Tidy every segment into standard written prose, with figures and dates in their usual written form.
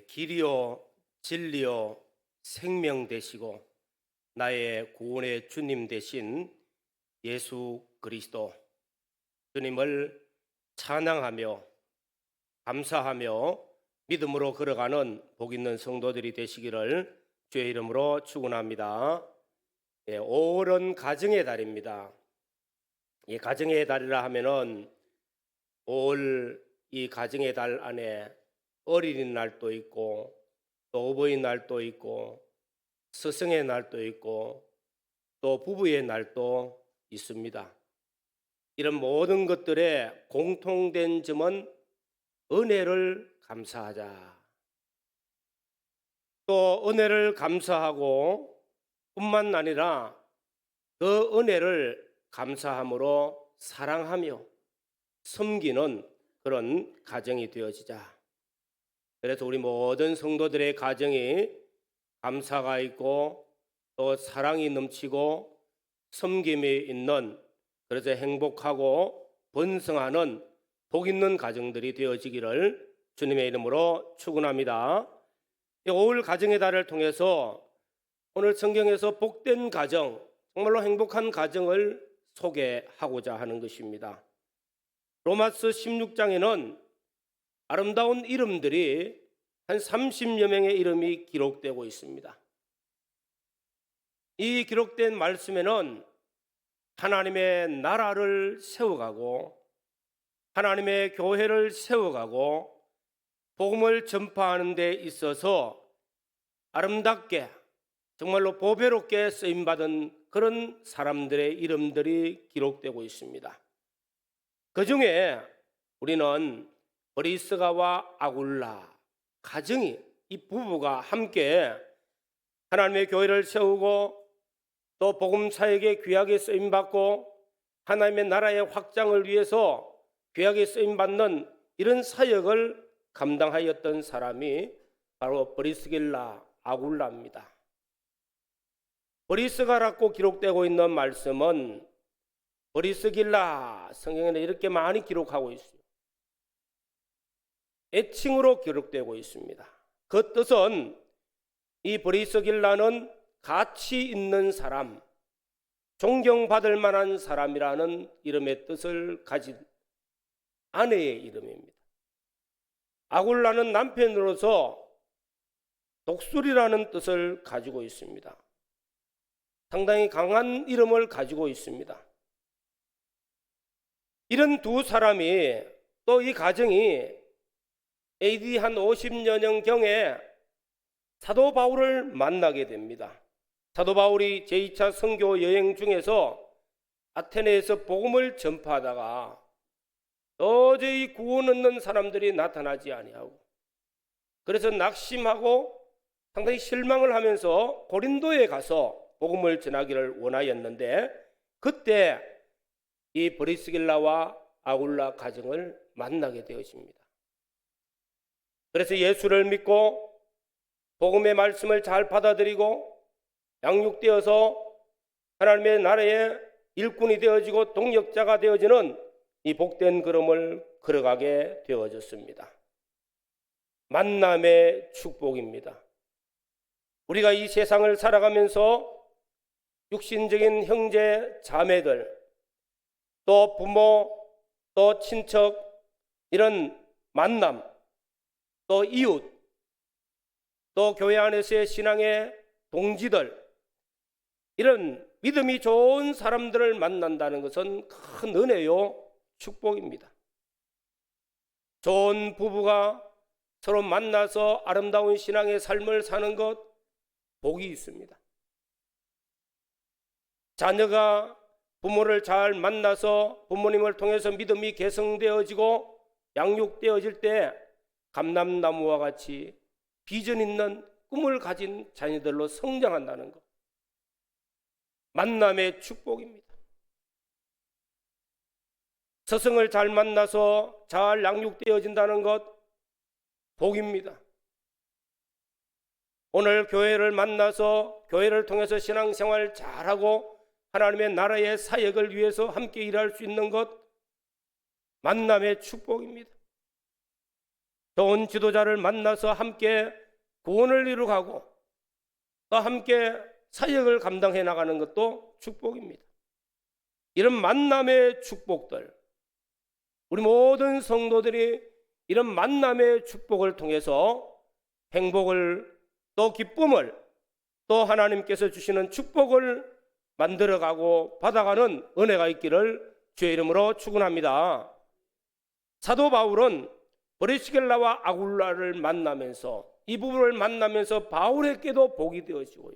길이요 진리요 생명 되시고 나의 구원의 주님 되신 예수 그리스도 주님을 찬양하며 감사하며 믿음으로 걸어가는 복 있는 성도들이 되시기를 주의 이름으로 축원합니다. 5월은 가정의 달입니다. 이 가정의 달이라 하면은 5월 이 가정의 달 안에 어린이날도 있고 또 어버이날도 있고 스승의 날도 있고 또 부부의 날도 있습니다. 이런 모든 것들의 공통된 점은 은혜를 감사하자. 또 은혜를 감사하고 뿐만 아니라 그 은혜를 감사함으로 사랑하며 섬기는 그런 가정이 되어지자. 그래서 우리 모든 성도들의 가정이 감사가 있고 또 사랑이 넘치고 섬김이 있는, 그래서 행복하고 번성하는 복 있는 가정들이 되어지기를 주님의 이름으로 축원합니다. 5월 가정의 달을 통해서 오늘 성경에서 복된 가정, 정말로 행복한 가정을 소개하고자 하는 것입니다. 로마서 16장에는 아름다운 이름들이 한 30여 명의 이름이 기록되고 있습니다. 이 기록된 말씀에는 하나님의 나라를 세워가고 하나님의 교회를 세워가고 복음을 전파하는 데 있어서 아름답게 정말로 보배롭게 쓰임받은 그런 사람들의 이름들이 기록되고 있습니다. 그 중에 우리는 브리스가와 아굴라 가정이, 이 부부가 함께 하나님의 교회를 세우고 또 복음 사역에 귀하게 쓰임 받고 하나님의 나라의 확장을 위해서 귀하게 쓰임 받는 이런 사역을 감당하였던 사람이 바로 브리스길라 아굴라입니다. 브리스가라고 기록되고 있는 말씀은 브리스길라 성경에는 이렇게 많이 기록하고 있어요. 애칭으로 기록되고 있습니다. 그 뜻은 이 브리스길라는 가치 있는 사람, 존경받을 만한 사람이라는 이름의 뜻을 가진 아내의 이름입니다. 아굴라는 남편으로서 독수리라는 뜻을 가지고 있습니다. 상당히 강한 이름을 가지고 있습니다. 이런 두 사람이, 또 이 가정이 AD 한 50년경에 사도 바울을 만나게 됩니다. 사도 바울이 제2차 선교 여행 중에서 아테네에서 복음을 전파하다가 도저히 구원 얻는 사람들이 나타나지 아니하고, 그래서 낙심하고 상당히 실망을 하면서 고린도에 가서 복음을 전하기를 원하였는데, 그때 이 브리스길라와 아굴라 가정을 만나게 되었습니다. 그래서 예수를 믿고 복음의 말씀을 잘 받아들이고 양육되어서 하나님의 나라의 일꾼이 되어지고 동역자가 되어지는 이 복된 걸음을 걸어가게 되어졌습니다. 만남의 축복입니다. 우리가 이 세상을 살아가면서 육신적인 형제 자매들, 또 부모, 또 친척, 이런 만남, 또 이웃, 또 교회 안에서의 신앙의 동지들, 이런 믿음이 좋은 사람들을 만난다는 것은 큰 은혜요 축복입니다. 좋은 부부가 서로 만나서 아름다운 신앙의 삶을 사는 것, 복이 있습니다. 자녀가 부모를 잘 만나서 부모님을 통해서 믿음이 개성되어지고 양육되어질 때 감람나무와 같이 비전 있는 꿈을 가진 자녀들로 성장한다는 것, 만남의 축복입니다. 스승을 잘 만나서 잘 양육되어진다는 것, 복입니다. 오늘 교회를 만나서 교회를 통해서 신앙생활 잘하고 하나님의 나라의 사역을 위해서 함께 일할 수 있는 것, 만남의 축복입니다. 좋은 지도자를 만나서 함께 구원을 이루가고 또 함께 사역을 감당해 나가는 것도 축복입니다. 이런 만남의 축복들, 우리 모든 성도들이 이런 만남의 축복을 통해서 행복을 또 기쁨을 또 하나님께서 주시는 축복을 만들어가고 받아가는 은혜가 있기를 주의 이름으로 축원합니다. 사도 바울은 브리스길라와 아굴라를 만나면서 이 부부를 만나면서 바울에게도 복이 되어지고요,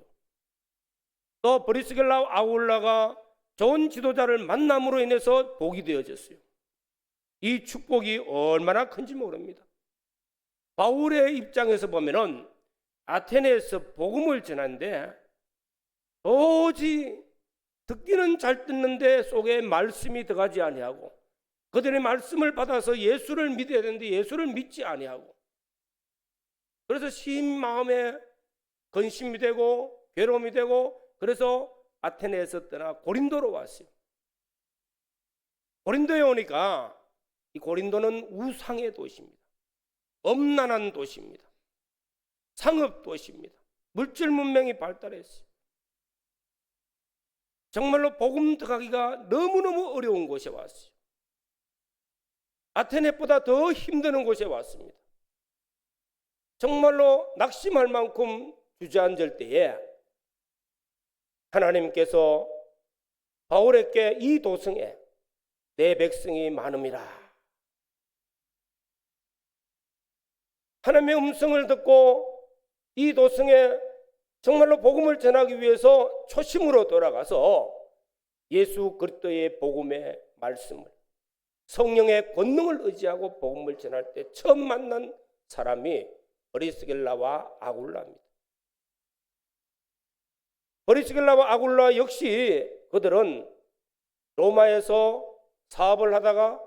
또 브리스길라와 아굴라가 좋은 지도자를 만남으로 인해서 복이 되어졌어요. 이 축복이 얼마나 큰지 모릅니다. 바울의 입장에서 보면은 아테네에서 복음을 전하는데 도저히 듣기는 잘 듣는데 속에 말씀이 들어가지 아니하고, 그들의 말씀을 받아서 예수를 믿어야 되는데 예수를 믿지 아니하고, 그래서 심 마음에 근심이 되고 괴로움이 되고, 그래서 아테네에서 떠나 고린도로 왔어요. 고린도에 오니까 이 고린도는 우상의 도시입니다. 엄난한 도시입니다. 상업 도시입니다. 물질 문명이 발달했어요. 정말로 복음 들어가기가 너무너무 어려운 곳에 왔어요. 아테네보다 더 힘드는 곳에 왔습니다. 정말로 낙심할 만큼 주저앉을 때에 하나님께서 바울에게 이 도성에 내 백성이 많음이라, 하나님의 음성을 듣고 이 도성에 정말로 복음을 전하기 위해서 초심으로 돌아가서 예수 그리스도의 복음의 말씀을, 성령의 권능을 의지하고 복음을 전할 때 처음 만난 사람이 브리스길라와 아굴라입니다. 브리스길라와 아굴라 역시 그들은 로마에서 사업을 하다가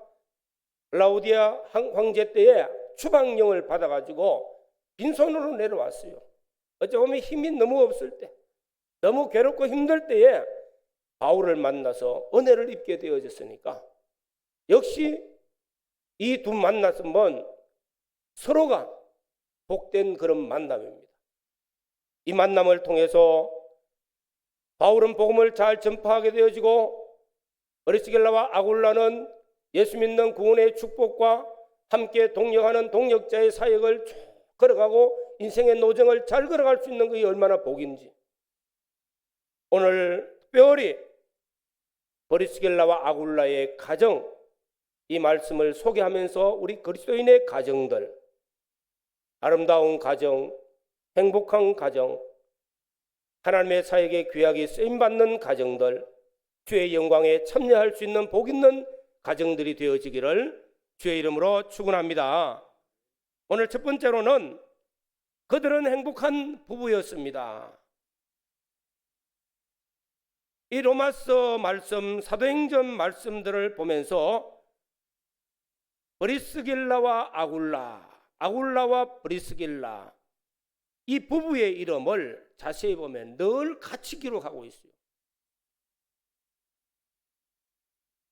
클라우디아 황제 때에 추방령을 받아가지고 빈손으로 내려왔어요. 어찌 보면 힘이 너무 없을 때, 너무 괴롭고 힘들 때에 바울을 만나서 은혜를 입게 되어졌으니까 역시 이 두 만났으면 서로가 복된 그런 만남입니다. 이 만남을 통해서 바울은 복음을 잘 전파하게 되어지고, 브리스길라와 아굴라는 예수 믿는 구원의 축복과 함께 동역하는 동역자의 사역을 쭉 걸어가고 인생의 노정을 잘 걸어갈 수 있는 것이 얼마나 복인지, 오늘 특별히 브리스길라와 아굴라의 가정, 이 말씀을 소개하면서 우리 그리스도인의 가정들, 아름다운 가정, 행복한 가정, 하나님의 사역에 귀하게 쓰임받는 가정들, 주의 영광에 참여할 수 있는 복 있는 가정들이 되어지기를 주의 이름으로 축원합니다. 오늘 첫 번째로는 그들은 행복한 부부였습니다. 이 로마서 말씀, 사도행전 말씀들을 보면서 브리스길라와 아굴라와 브리스길라, 이 부부의 이름을 자세히 보면 늘 같이 기록하고 있어요.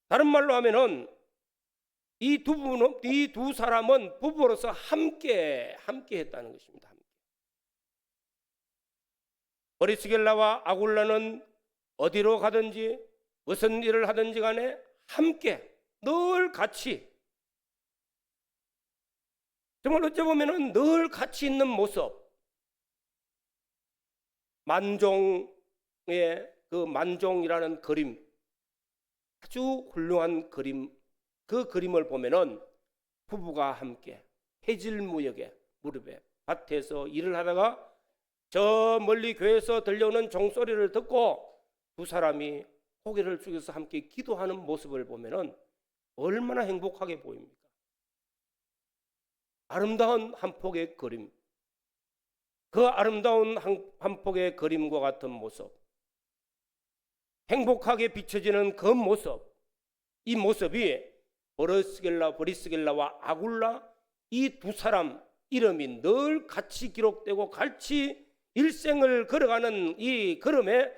다른 말로 하면은 이 두 사람은 부부로서 함께 했다는 것입니다. 브리스길라와 아굴라는 어디로 가든지 무슨 일을 하든지 간에 함께 늘 같이, 정말 어찌 보면은 늘 같이 있는 모습, 만종의 그 만종이라는 그림, 아주 훌륭한 그림, 그 그림을 보면은 부부가 함께 해질무역에 무릎에 밭에서 일을 하다가 저 멀리 교회에서 들려오는 종소리를 듣고 두 사람이 고개를 숙여서 함께 기도하는 모습을 보면은 얼마나 행복하게 보입니까? 아름다운 한 폭의 그림, 그 아름다운 한 폭의 그림과 같은 모습, 행복하게 비춰지는 그 모습, 이 모습이 브리스길라와 아굴라, 이 두 사람 이름이 늘 같이 기록되고 같이 일생을 걸어가는 이 걸음에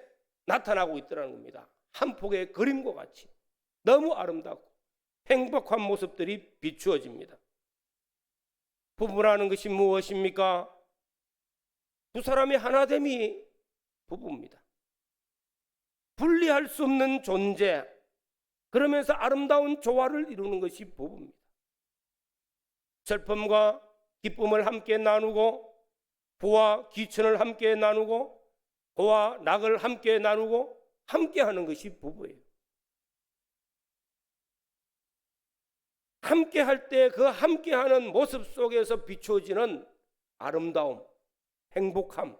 나타나고 있더라는 겁니다. 한 폭의 그림과 같이 너무 아름답고 행복한 모습들이 비추어집니다. 부부라는 것이 무엇입니까? 두 사람의 하나됨이 부부입니다. 분리할 수 없는 존재, 그러면서 아름다운 조화를 이루는 것이 부부입니다. 슬픔과 기쁨을 함께 나누고, 부와 기천을 함께 나누고, 고와 낙을 함께 나누고, 함께 하는 것이 부부예요. 함께 할 때 그 함께 하는 모습 속에서 비추어지는 아름다움, 행복함,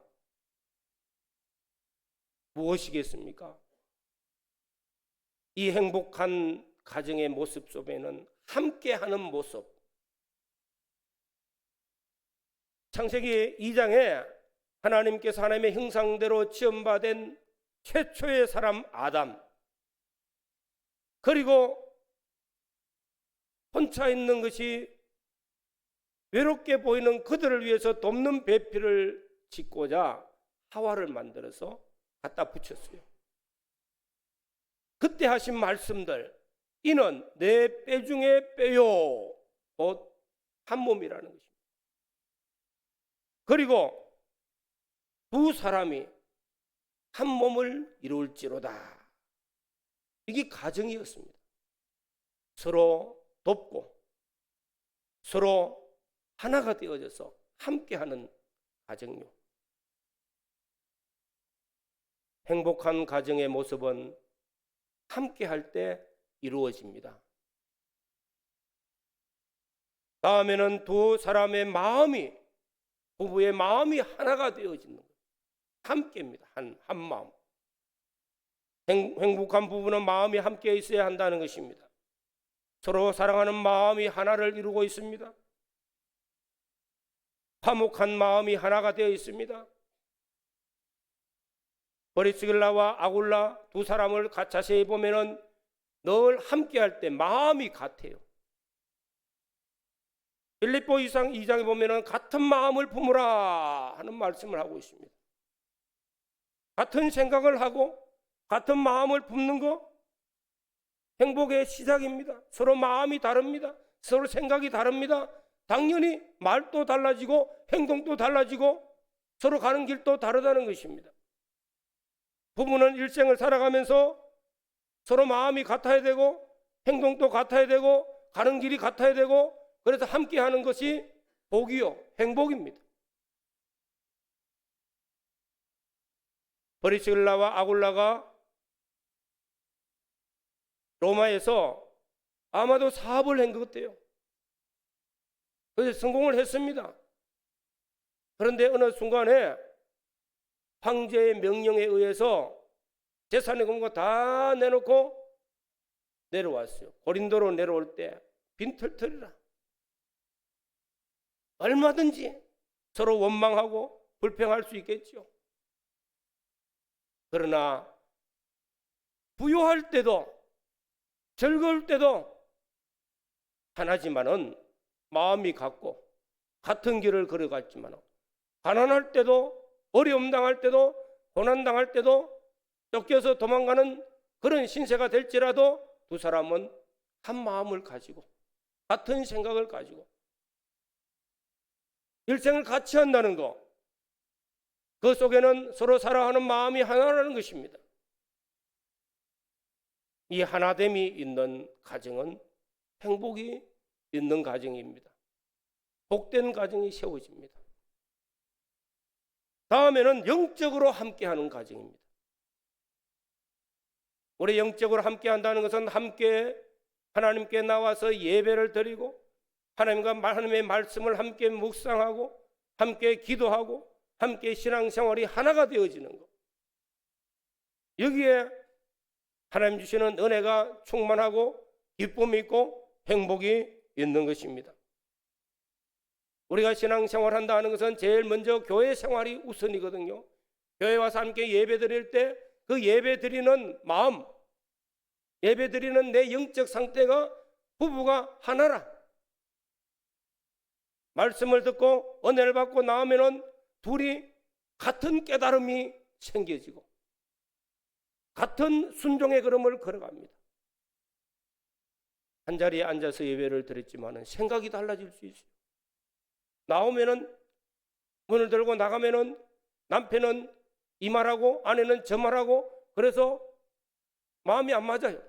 무엇이겠습니까? 이 행복한 가정의 모습 속에는 함께 하는 모습. 창세기 2장에 하나님께서 하나님의 형상대로 지음받은 최초의 사람 아담, 그리고 혼자 있는 것이 외롭게 보이는 그들을 위해서 돕는 배필을 짓고자 하와를 만들어서 갖다 붙였어요. 그때 하신 말씀들, 이는 내 뼈 중에 뼈요, 곧 한 몸이라는 것입니다. 그리고 두 사람이 한 몸을 이룰지로다. 이게 가정이었습니다. 서로 돕고 서로 하나가 되어져서 함께하는 가정요. 행복한 가정의 모습은 함께할 때 이루어집니다. 다음에는 두 사람의 마음이, 부부의 마음이 하나가 되어지는 거예요. 함께입니다. 한 마음. 행복한 부부는 마음이 함께 있어야 한다는 것입니다. 서로 사랑하는 마음이 하나를 이루고 있습니다. 화목한 마음이 하나가 되어 있습니다. 브리스길라와 아굴라 두 사람을 자세히 보면은 늘 함께할 때 마음이 같아요. 빌립보 2장에 보면은 같은 마음을 품으라 하는 말씀을 하고 있습니다. 같은 생각을 하고 같은 마음을 품는 거 행복의 시작입니다. 서로 마음이 다릅니다. 서로 생각이 다릅니다. 당연히 말도 달라지고 행동도 달라지고 서로 가는 길도 다르다는 것입니다. 부부는 일생을 살아가면서 서로 마음이 같아야 되고 행동도 같아야 되고 가는 길이 같아야 되고, 그래서 함께 하는 것이 복이요, 행복입니다. 브리스길라와 아굴라가 로마에서 아마도 사업을 한 것 같아요. 그래서 성공을 했습니다. 그런데 어느 순간에 황제의 명령에 의해서 재산의 공고 다 내놓고 내려왔어요. 고린도로 내려올 때 빈털털이라. 얼마든지 서로 원망하고 불평할 수 있겠죠. 그러나 부유할 때도 즐거울 때도 하나지만은 마음이 같고 같은 길을 걸어갔지만, 가난할 때도 어려움 당할 때도 고난 당할 때도 쫓겨서 도망가는 그런 신세가 될지라도 두 사람은 한 마음을 가지고 같은 생각을 가지고 일생을 같이 한다는 것, 그 속에는 서로 사랑하는 마음이 하나라는 것입니다. 이 하나됨이 있는 가정은 행복이 있는 가정입니다. 복된 가정이 세워집니다. 다음에는 영적으로 함께하는 가정입니다. 우리 영적으로 함께한다는 것은 함께 하나님께 나와서 예배를 드리고 하나님과 하나님의 말씀을 함께 묵상하고 함께 기도하고 함께 신앙생활이 하나가 되어지는 것. 여기에 하나님 주시는 은혜가 충만하고 기쁨이 있고 행복이 있는 것입니다. 우리가 신앙생활 한다는 것은 제일 먼저 교회 생활이 우선이거든요. 교회 와서 함께 예배 드릴 때 그 예배 드리는 마음, 예배 드리는 내 영적 상태가 부부가 하나라. 말씀을 듣고 은혜를 받고 나오면은 둘이 같은 깨달음이 생겨지고 같은 순종의 걸음을 걸어갑니다. 한 자리에 앉아서 예배를 드렸지만은 생각이 달라질 수 있어요. 나오면은 문을 들고 나가면은 남편은 이 말하고 아내는 저 말하고 그래서 마음이 안 맞아요.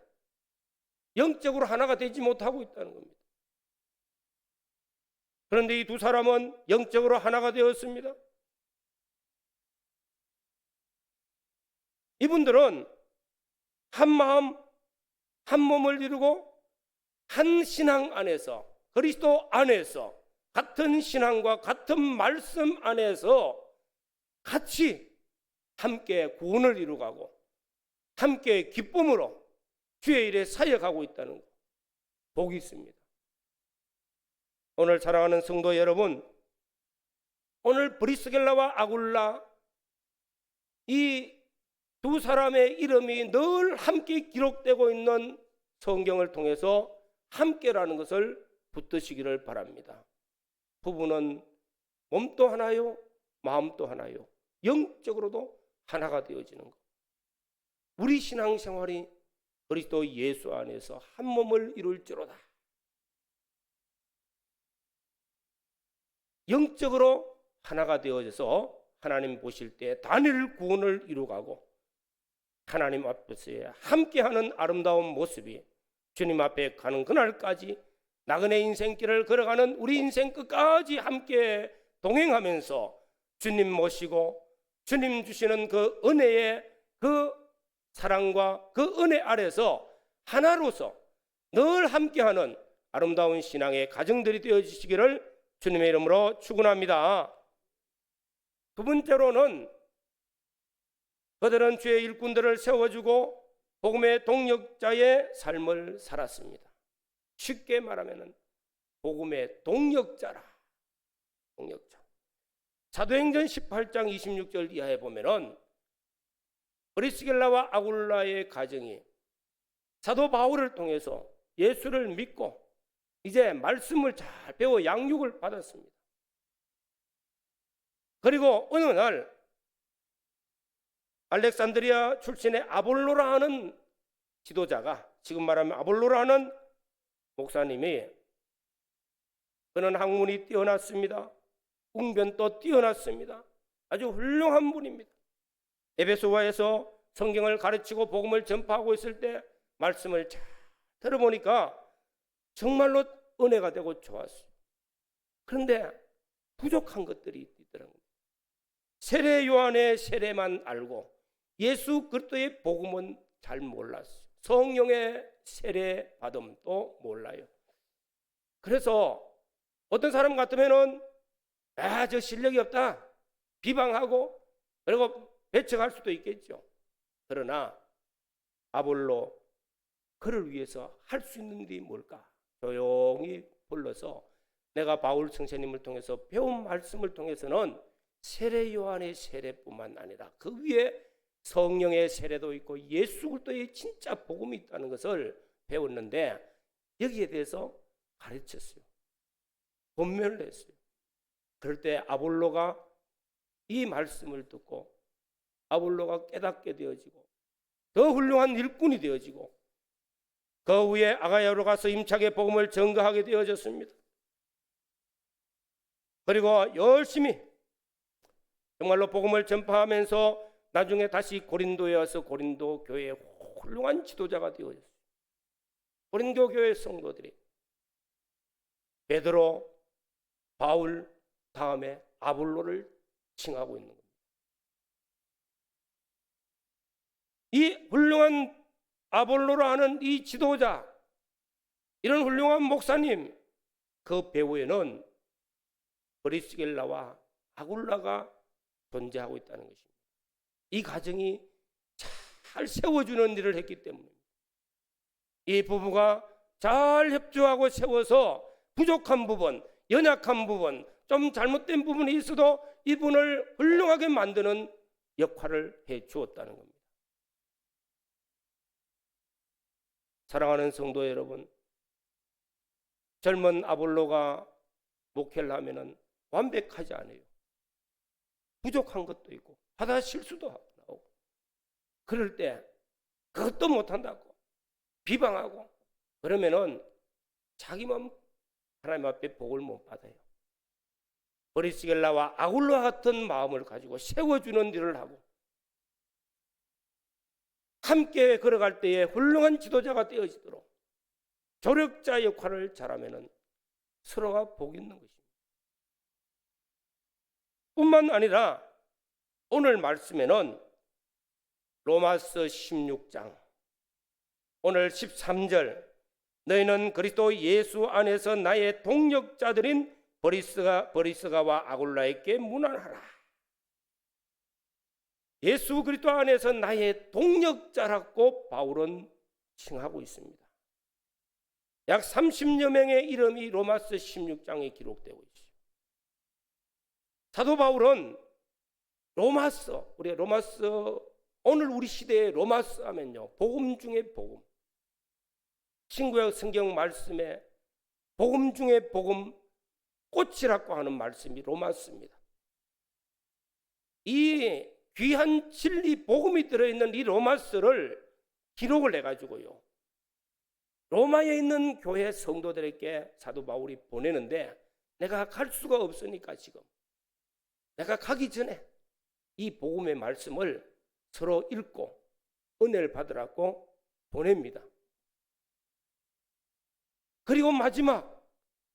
영적으로 하나가 되지 못하고 있다는 겁니다. 그런데 이 두 사람은 영적으로 하나가 되었습니다. 이분들은 한 마음, 한 몸을 이루고 한 신앙 안에서, 그리스도 안에서, 같은 신앙과 같은 말씀 안에서 같이 함께 구원을 이루가고 함께 기쁨으로 주의 일에 사역하고 있다는 것, 복이 있습니다. 오늘 사랑하는 성도 여러분, 오늘 브리스길라와 아굴라 이 두 사람의 이름이 늘 함께 기록되고 있는 성경을 통해서 함께라는 것을 붙드시기를 바랍니다. 부부는 몸도 하나요, 마음도 하나요, 영적으로도 하나가 되어지는 것. 우리 신앙생활이 그리스도 예수 안에서 한 몸을 이룰지로다. 영적으로 하나가 되어져서 하나님 보실 때 단일 구원을 이루가고 하나님 앞에서 함께하는 아름다운 모습이 주님 앞에 가는 그날까지 나그네 인생길을 걸어가는 우리 인생 끝까지 함께 동행하면서 주님 모시고 주님 주시는 그 은혜의 그 사랑과 그 은혜 아래서 하나로서 늘 함께하는 아름다운 신앙의 가정들이 되어주시기를 주님의 이름으로 축원합니다. 두 번째로는 그들은 주의 일꾼들을 세워주고 복음의 동력자의 삶을 살았습니다. 쉽게 말하면 복음의 동력자라. 동력자. 사도행전 18장 26절 이하에 보면은 브리스길라와 아굴라의 가정이 사도 바울을 통해서 예수를 믿고 이제 말씀을 잘 배워 양육을 받았습니다. 그리고 어느 날 알렉산드리아 출신의 아볼로라 하는 지도자가, 지금 말하면 아볼로라 하는 목사님이, 그는 학문이 뛰어났습니다. 웅변도 뛰어났습니다. 아주 훌륭한 분입니다. 에베소서에서 성경을 가르치고 복음을 전파하고 있을 때 말씀을 잘 들어보니까 정말로 은혜가 되고 좋았어요. 그런데 부족한 것들이 있더라고요. 세례 요한의 세례만 알고 예수 그리스도의 복음은 잘 몰랐어요. 성령의 세례 받음도 몰라요. 그래서 어떤 사람 같으면은 저 실력이 없다 비방하고 그리고 배척할 수도 있겠죠. 그러나 아볼로 그를 위해서 할 수 있는 일이 뭘까? 조용히 불러서 내가 바울 선생님을 통해서 배운 말씀을 통해서는 세례 요한의 세례뿐만 아니라 그 위에 성령의 세례도 있고 예수 그리스도의 진짜 복음이 있다는 것을 배웠는데 여기에 대해서 가르쳤어요. 권면을 했어요. 그럴 때 아볼로가 이 말씀을 듣고 아볼로가 깨닫게 되어지고 더 훌륭한 일꾼이 되어지고 그 후에 아가야로 가서 임차게 복음을 전가하게 되어졌습니다. 그리고 열심히 정말로 복음을 전파하면서 나중에 다시 고린도에 와서 고린도 교회의 훌륭한 지도자가 되어졌어요. 고린도 교회 성도들이 베드로, 바울 다음에 아볼로를 칭하고 있는 겁니다. 이 훌륭한 아볼로라 하는 이 지도자, 이런 훌륭한 목사님, 그 배후에는 브리스길라와 아굴라가 존재하고 있다는 것입니다. 이 가정이 잘 세워주는 일을 했기 때문입니다. 이 부부가 잘 협조하고 세워서 부족한 부분, 연약한 부분, 좀 잘못된 부분이 있어도 이분을 훌륭하게 만드는 역할을 해 주었다는 겁니다. 사랑하는 성도 여러분, 젊은 아볼로가 목회를 하면은 완벽하지 않아요. 부족한 것도 있고 하다 실수도 나오고, 그럴 때 그것도 못한다고 비방하고 그러면은 자기 몸 하나님 앞에 복을 못 받아요. 브리스길라와 아굴라와 같은 마음을 가지고 세워주는 일을 하고 함께 걸어갈 때에 훌륭한 지도자가 되어지도록 조력자 역할을 잘하면 서로가 복 있는 것입니다. 뿐만 아니라 오늘 말씀에는 로마서 16장 오늘 13절 너희는 그리스도 예수 안에서 나의 동역자들인 브리스가와 아굴라에게 문안하라. 예수 그리스도 안에서 나의 동역자라고 바울은 칭하고 있습니다. 약 30여 명의 이름이 로마서 16장에 기록되고 있어요. 사도 바울은 로마서 오늘 우리 시대의 로마서 하면요, 복음 중에 복음, 신구약 성경 말씀에 복음 중에 복음, 꽃이라고 하는 말씀이 로마서입니다. 이 귀한 진리 복음이 들어있는 이 로마서를 기록을 해가지고요, 로마에 있는 교회 성도들에게 사도 바울이 보내는데, 내가 갈 수가 없으니까 지금 내가 가기 전에 이 복음의 말씀을 서로 읽고 은혜를 받으라고 보냅니다. 그리고 마지막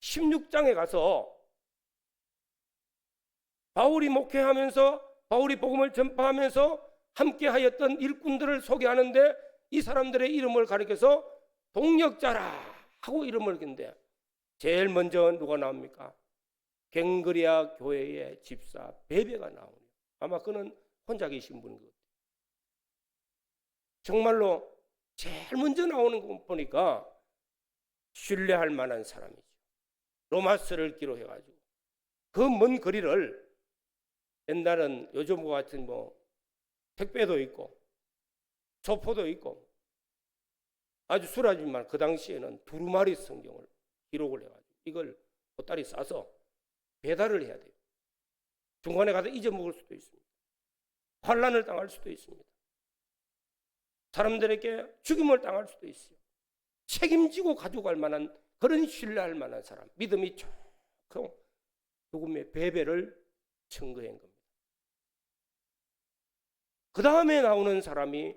16장에 가서 바울이 목회하면서, 바울이 복음을 전파하면서 함께 하였던 일꾼들을 소개하는데, 이 사람들의 이름을 가리켜서 동역자라 하고 이름을 긴데, 제일 먼저 누가 나옵니까? 갱그리아 교회의 집사 베베가 나오네요. 아마 그는 혼자 계신 분인 것 같아요. 정말로 제일 먼저 나오는 거 보니까 신뢰할 만한 사람이죠. 로마서를 기록해가지고 그 먼 거리를, 옛날은 요즘과 같은 택배도 있고 소포도 있고 아주 수라지만 그 당시에는 두루마리 성경을 기록을 해가지고 이걸 보따리 싸서 배달을 해야 돼요. 중간에 가서 잊어먹을 수도 있습니다. 환난을 당할 수도 있습니다. 사람들에게 죽임을 당할 수도 있어요. 책임지고 가져갈 만한, 그런 신뢰할 만한 사람, 믿음이 조금 죽음의 베베를 증거한 겁니다. 그 다음에 나오는 사람이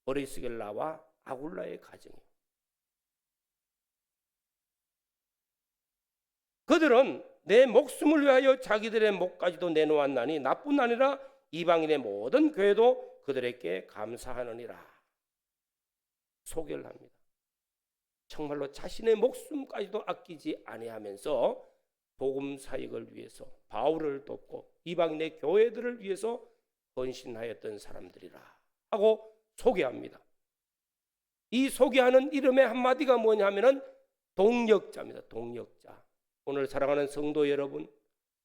브리스길라와 아굴라의 가정이에요. 그들은 내 목숨을 위하여 자기들의 목까지도 내놓았나니 나뿐 아니라 이방인의 모든 교회도 그들에게 감사하느니라. 소개를 합니다. 정말로 자신의 목숨까지도 아끼지 아니하면서 복음 사역을 위해서 바울을 돕고 이방인의 교회들을 위해서 헌신하였던 사람들이라 하고 소개합니다. 이 소개하는 이름의 한마디가 뭐냐면은 동역자입니다. 동역자. 오늘 사랑하는 성도 여러분,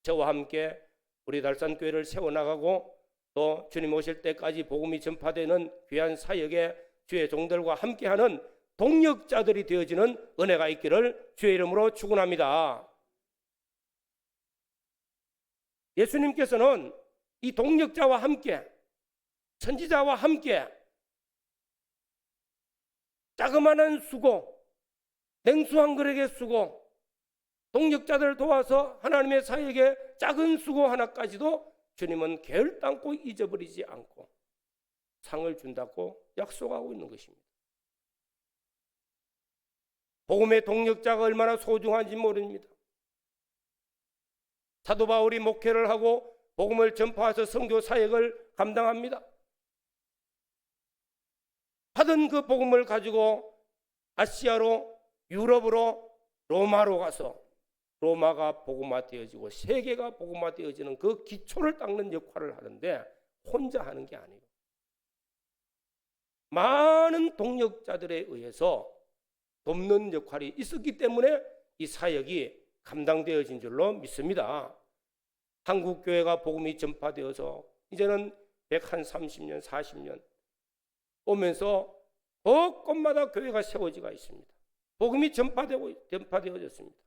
저와 함께 우리 달산교회를 세워나가고 또 주님 오실 때까지 복음이 전파되는 귀한 사역에 주의 종들과 함께하는 동역자들이 되어지는 은혜가 있기를 주의 이름으로 축원합니다. 예수님께서는 이 동역자와 함께, 선지자와 함께 자그마한 수고, 냉수 한 그릇의 수고, 동역자들을 도와서 하나님의 사역에 작은 수고 하나까지도 주님은 결단코 잊어버리지 않고 상을 준다고 약속하고 있는 것입니다. 복음의 동역자가 얼마나 소중한지 모릅니다. 사도 바울이 목회를 하고 복음을 전파해서 선교 사역을 감당합니다. 받은 그 복음을 가지고 아시아로, 유럽으로, 로마로 가서 로마가 복음화되어지고 세계가 복음화되어지는 그 기초를 닦는 역할을 하는데 혼자 하는 게 아니에요. 많은 동역자들에 의해서 돕는 역할이 있었기 때문에 이 사역이 감당되어진 줄로 믿습니다. 한국 교회가 복음이 전파되어서 이제는 130년, 40년 오면서 곳곳마다 교회가 세워지고 있습니다. 복음이 전파되어졌습니다.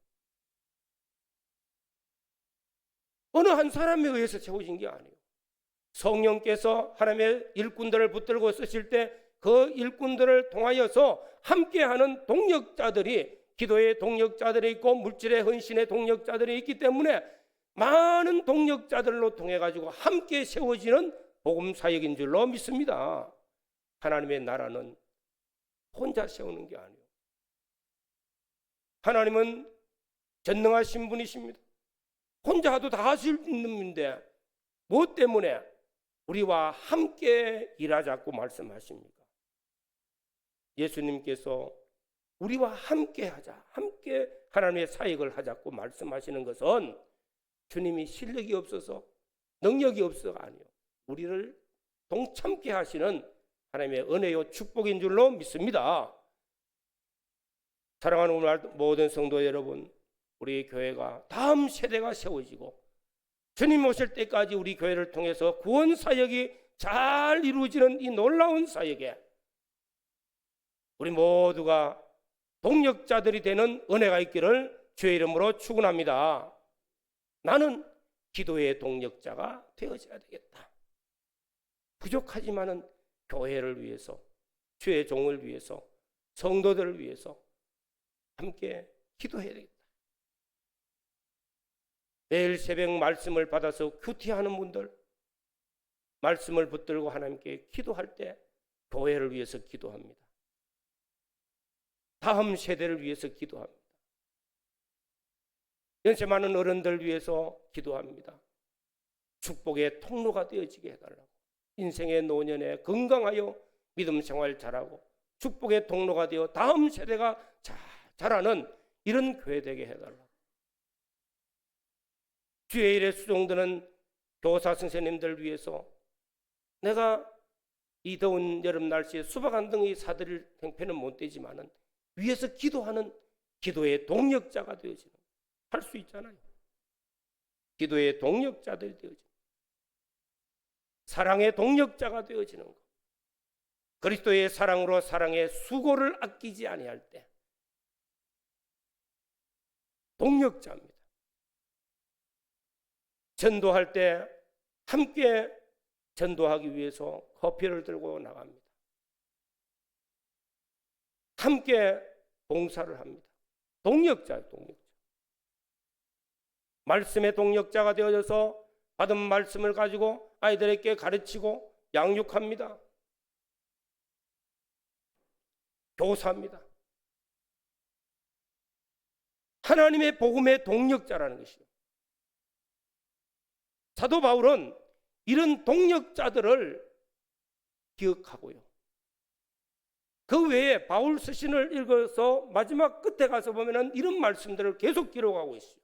어느 한 사람에 의해서 세워진 게 아니에요. 성령께서 하나님의 일꾼들을 붙들고 쓰실 때 그 일꾼들을 통하여서 함께하는 동역자들이, 기도의 동역자들이 있고 물질의 헌신의 동역자들이 있기 때문에 많은 동력자들로 통해 가지고 함께 세워지는 복음 사역인 줄로 믿습니다. 하나님의 나라는 혼자 세우는 게 아니에요. 하나님은 전능하신 분이십니다. 혼자 하도 다 하실 있는 분인데 무엇 때문에 우리와 함께 일하자고 말씀하십니까? 예수님께서 우리와 함께 하자, 함께 하나님의 사역을 하자고 말씀하시는 것은 주님이 실력이 없어서 능력이 없어가 아니에요. 우리를 동참케 하시는 하나님의 은혜요 축복인 줄로 믿습니다. 사랑하는 모든 성도 여러분, 우리 교회가 다음 세대가 세워지고 주님 오실 때까지 우리 교회를 통해서 구원 사역이 잘 이루어지는 이 놀라운 사역에 우리 모두가 동력자들이 되는 은혜가 있기를 주의 이름으로 축원합니다. 나는 기도의 동력자가 되어져야 되겠다. 부족하지만은 교회를 위해서, 주의 종을 위해서, 성도들을 위해서 함께 기도해야 되겠다. 매일 새벽 말씀을 받아서 큐티하는 분들, 말씀을 붙들고 하나님께 기도할 때 교회를 위해서 기도합니다. 다음 세대를 위해서 기도합니다. 연세 많은 어른들 위해서 기도합니다. 축복의 통로가 되어지게 해달라고. 인생의 노년에 건강하여 믿음 생활 잘하고 축복의 통로가 되어 다음 세대가 자라는 이런 교회 되게 해달라고. 주의 일에 수종드는 교사 선생님들 위해서 내가 이 더운 여름 날씨에 수박 한 덩이 사드릴 형편은 못 되지만은 위에서 기도하는 기도의 동력자가 되어지는 할 수 있잖아요. 기도의 동력자들이 되어지는, 사랑의 동력자가 되어지는 것. 그리스도의 사랑으로 사랑의 수고를 아끼지 아니할 때 동력자입니다. 전도할 때 함께 전도하기 위해서 커피를 들고 나갑니다. 함께 봉사를 합니다. 동력자예요, 동력자. 말씀의 동력자가 되어져서 받은 말씀을 가지고 아이들에게 가르치고 양육합니다. 교사합니다. 하나님의 복음의 동력자라는 것이요. 사도 바울은 이런 동력자들을 기억하고요. 그 외에 바울 서신을 읽어서 마지막 끝에 가서 보면은 이런 말씀들을 계속 기록하고 있어요.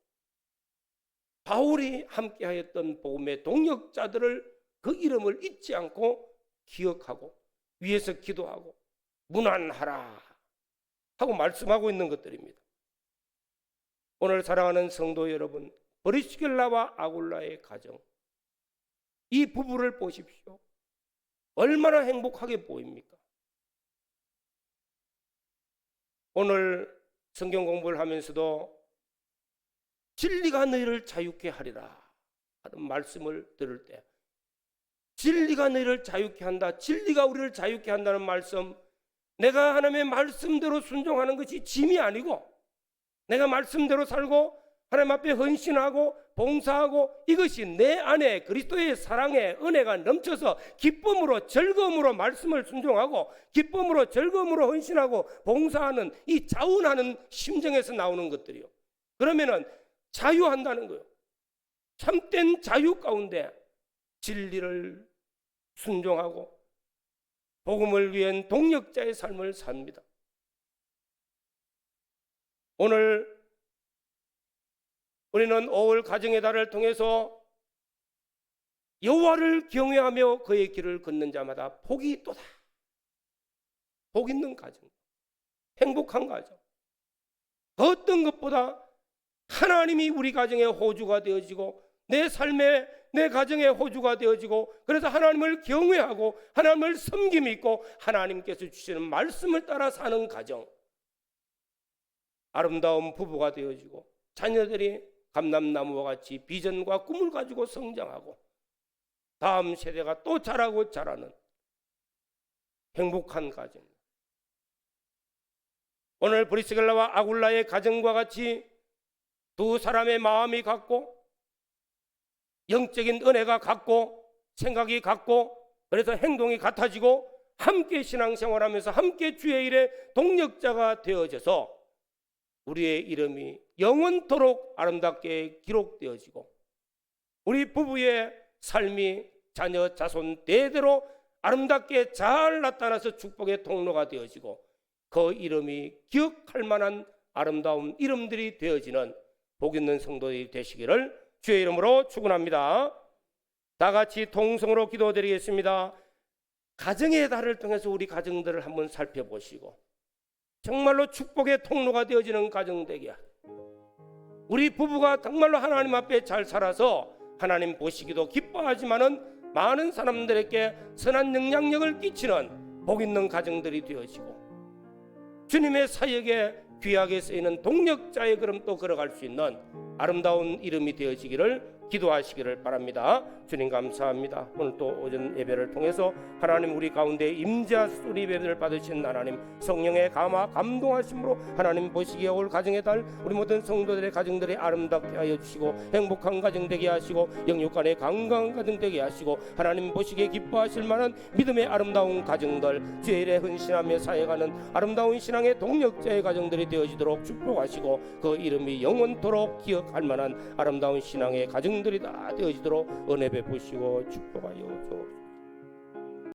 바울이 함께하였던 복음의 동력자들을 그 이름을 잊지 않고 기억하고 위에서 기도하고 문안하라 하고 말씀하고 있는 것들입니다. 오늘 사랑하는 성도 여러분, 브리스길라와 아굴라의 가정, 이 부부를 보십시오. 얼마나 행복하게 보입니까? 오늘 성경 공부를 하면서도 진리가 너희를 자유케 하리라 하는 말씀을 들을 때, 진리가 너희를 자유케 한다, 진리가 우리를 자유케 한다는 말씀, 내가 하나님의 말씀대로 순종하는 것이 짐이 아니고 내가 말씀대로 살고 하나님 앞에 헌신하고 봉사하고 이것이 내 안에 그리스도의 사랑의 은혜가 넘쳐서 기쁨으로 즐거움으로 말씀을 순종하고 기쁨으로 즐거움으로 헌신하고 봉사하는 이 자운하는 심정에서 나오는 것들이요. 그러면은 자유한다는 거예요. 참된 자유 가운데 진리를 순종하고 복음을 위한 동력자의 삶을 삽니다. 오늘 우리는 5월 가정의 달을 통해서 여호와를 경외하며 그의 길을 걷는 자마다 복이 있도다. 복 있는 가정, 행복한 가정, 어떤 것보다 하나님이 우리 가정의 호주가 되어지고 내 삶에 내 가정의 호주가 되어지고 그래서 하나님을 경외하고 하나님을 섬김이 있고 하나님께서 주시는 말씀을 따라 사는 가정, 아름다운 부부가 되어지고 자녀들이 감람나무와 같이 비전과 꿈을 가지고 성장하고 다음 세대가 또 자라고 자라는 행복한 가정. 오늘 브리스길라와 아굴라의 가정과 같이 두 사람의 마음이 같고 영적인 은혜가 같고 생각이 같고 그래서 행동이 같아지고 함께 신앙생활하면서 함께 주의 일에 동력자가 되어져서 우리의 이름이 영원토록 아름답게 기록되어지고 우리 부부의 삶이 자녀 자손 대대로 아름답게 잘 나타나서 축복의 통로가 되어지고 그 이름이 기억할 만한 아름다운 이름들이 되어지는 복 있는 성도들이 되시기를 주의 이름으로 축원합니다. 다 같이 통성으로 기도드리겠습니다. 가정의 달을 통해서 우리 가정들을 한번 살펴보시고 정말로 축복의 통로가 되어지는 가정 되게 우리 부부가 정말로 하나님 앞에 잘 살아서 하나님 보시기도 기뻐하지만은 많은 사람들에게 선한 영향력을 끼치는 복 있는 가정들이 되어지고 주님의 사역에 귀하게 쓰이는 동력자의 걸음도 걸어갈 수 있는 아름다운 이름이 되어지기를 기도하시기를 바랍니다. 주님 감사합니다. 오늘 또 오전 예배를 통해서 하나님 우리 가운데 임재하 수리 예배를 받으신 하나님 성령의 감화 감동하심으로 하나님 보시기에 올 가정의 달 우리 모든 성도들의 가정들이 아름답게 하여 주시고 행복한 가정 되게 하시고 영육간의 건강한 가정 되게 하시고 하나님 보시기에 기뻐하실 만한 믿음의 아름다운 가정들 주의 일에 헌신하며 사역하는 아름다운 신앙의 동력자의 가정들이 되어지도록 축복하시고 그 이름이 영원토록 기억할 만한 아름다운 신앙의 가정들이 다 되어지도록 은혜 베푸시고 축복하여 주옵소서.